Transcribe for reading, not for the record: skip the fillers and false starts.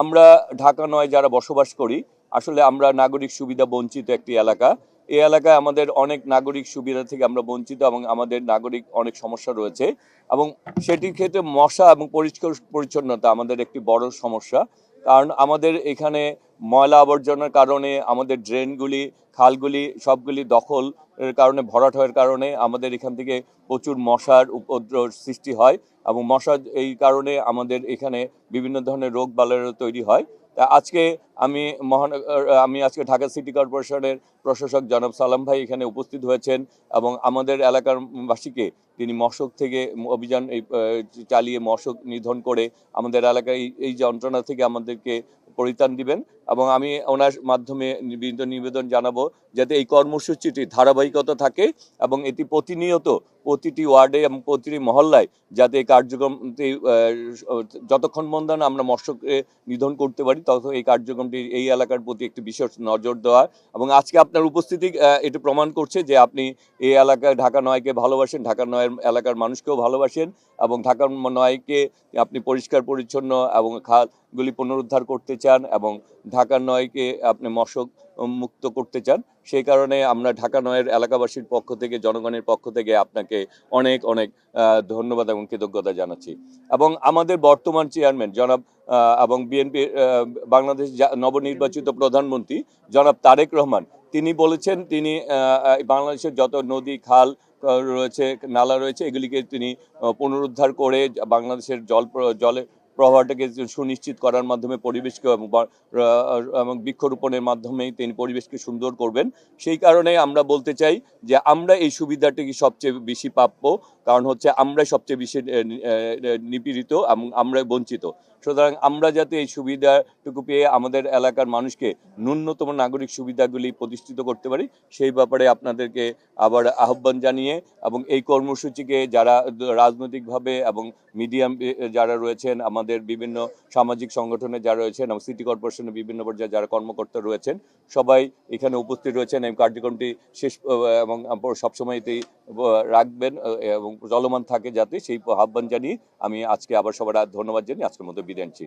আমরা ঢাকা নয় যারা বসবাস করি, আসলে আমরা নাগরিক সুবিধা বঞ্চিত একটি এলাকা। এই এলাকায় আমাদের অনেক নাগরিক সুবিধা থেকে আমরা বঞ্চিত এবং আমাদের নাগরিক অনেক সমস্যা রয়েছে এবং সেটির ক্ষেত্রে মশা এবং পরিষ্কার পরিচ্ছন্নতা আমাদের একটি বড় সমস্যা। কারণ আমাদের এখানে ময়লা আবর্জনার কারণে আমাদের ড্রেনগুলি, খালগুলি সবগুলি দখল এর কারণে, ভরাট হওয়ার কারণে আমাদের এখান থেকে প্রচুর মশার উপদ্রব সৃষ্টি হয় এবং মশা এই কারণে আমাদের এখানে বিভিন্ন ধরনের রোগ বালাই তৈরি হয়। তা আজকে আমি আজকে ঢাকা সিটি কর্পোরেশনের প্রশাসক জনাব সালাম ভাই এখানে উপস্থিত হয়েছেন এবং আমাদের এলাকার বাসীকে তিনি মশক থেকে অভিযান চালিয়ে মশক নিধন করে আমাদের এলাকায় এই যন্ত্রণা থেকে আমাদেরকে পরিত্রাণ দিবেন এবং আমি ওনার মাধ্যমে নিবেদন জানাবো যাতে এই কর্মসূচিটি ধারাবাহিকতা থাকে এবং এটি প্রতিনিয়ত প্রতিটি ওয়ার্ডে এবং প্রতিটি মহল্লায় যাতে এই কার্যক্রমটি যতক্ষণ পর্যন্ত আমরা মশককে নিধন করতে পারি তত এই কার্যক্রমটি এই এলাকার প্রতি একটি বিশেষ নজর দেওয়া এবং আজকে আপনার উপস্থিতি এটি প্রমাণ করছে যে আপনি এই এলাকায় ঢাকা নয়কে ভালোবাসেন, ঢাকা নয়ের এলাকার মানুষকেও ভালোবাসেন এবং ঢাকা নয়কে আপনি পরিষ্কার পরিচ্ছন্ন এবং খালগুলি পুনরুদ্ধার করতে চান এবং ঢাকা নয়কে আপনি মশক মুক্ত করতে চান। সেই কারণে আমরা ঢাকা নয়ের এলাকাবাসীর পক্ষ থেকে, জনগণের পক্ষ থেকে আপনাকে অনেক অনেক ধন্যবাদ এবং কৃতজ্ঞতা জানাচ্ছি। এবং আমাদের বর্তমান চেয়ারম্যান জনাব এবং বিএনপি বাংলাদেশ নবনির্বাচিত প্রধানমন্ত্রী জনাব তারেক রহমান তিনি বলেছেন তিনি বাংলাদেশের যত নদী, খাল রয়েছে, নালা রয়েছে এগুলিকে তিনি পুনরুদ্ধার করে বাংলাদেশের জলের প্রবাহটাকে সুনিশ্চিত করার মাধ্যমে পরিবেশকে এবং বৃক্ষরোপণের মাধ্যমেই তিনি পরিবেশকে সুন্দর করবেন। সেই কারণে আমরা বলতে চাই যে আমরা এই সুবিধাটিকে সবচেয়ে বেশি প্রাপ্য, কারণ হচ্ছে আমরাই সবচেয়ে বেশি নিপীড়িত এবং আমরাই বঞ্চিত। সুতরাং আমরা যাতে এই সুবিধাটুকু পেয়ে আমাদের এলাকার মানুষকে ন্যূনতম নাগরিক সুবিধাগুলি প্রতিষ্ঠিত করতে পারি সেই ব্যাপারে আপনাদেরকে আবার আহ্বান জানিয়ে এবং এই কর্মসূচিকে যারা রাজনৈতিকভাবে এবং মিডিয়াম যারা রয়েছেন, আমাদের বিভিন্ন সামাজিক সংগঠনে যারা রয়েছেন এবং সিটি কর্পোরেশনের বিভিন্ন পর্যায়ে যারা কর্মকর্তা রয়েছেন সবাই এখানে উপস্থিত রয়েছেন এই কার্যক্রমটি শেষ এবং সবসময় এটি রাখবেন এবং চলমান থাকে যাতে সেই আহ্বান জানিয়ে আমি আজকে আবার সবার ধন্যবাদ জানিয়ে আজকের মতো বিদায় নিচ্ছি।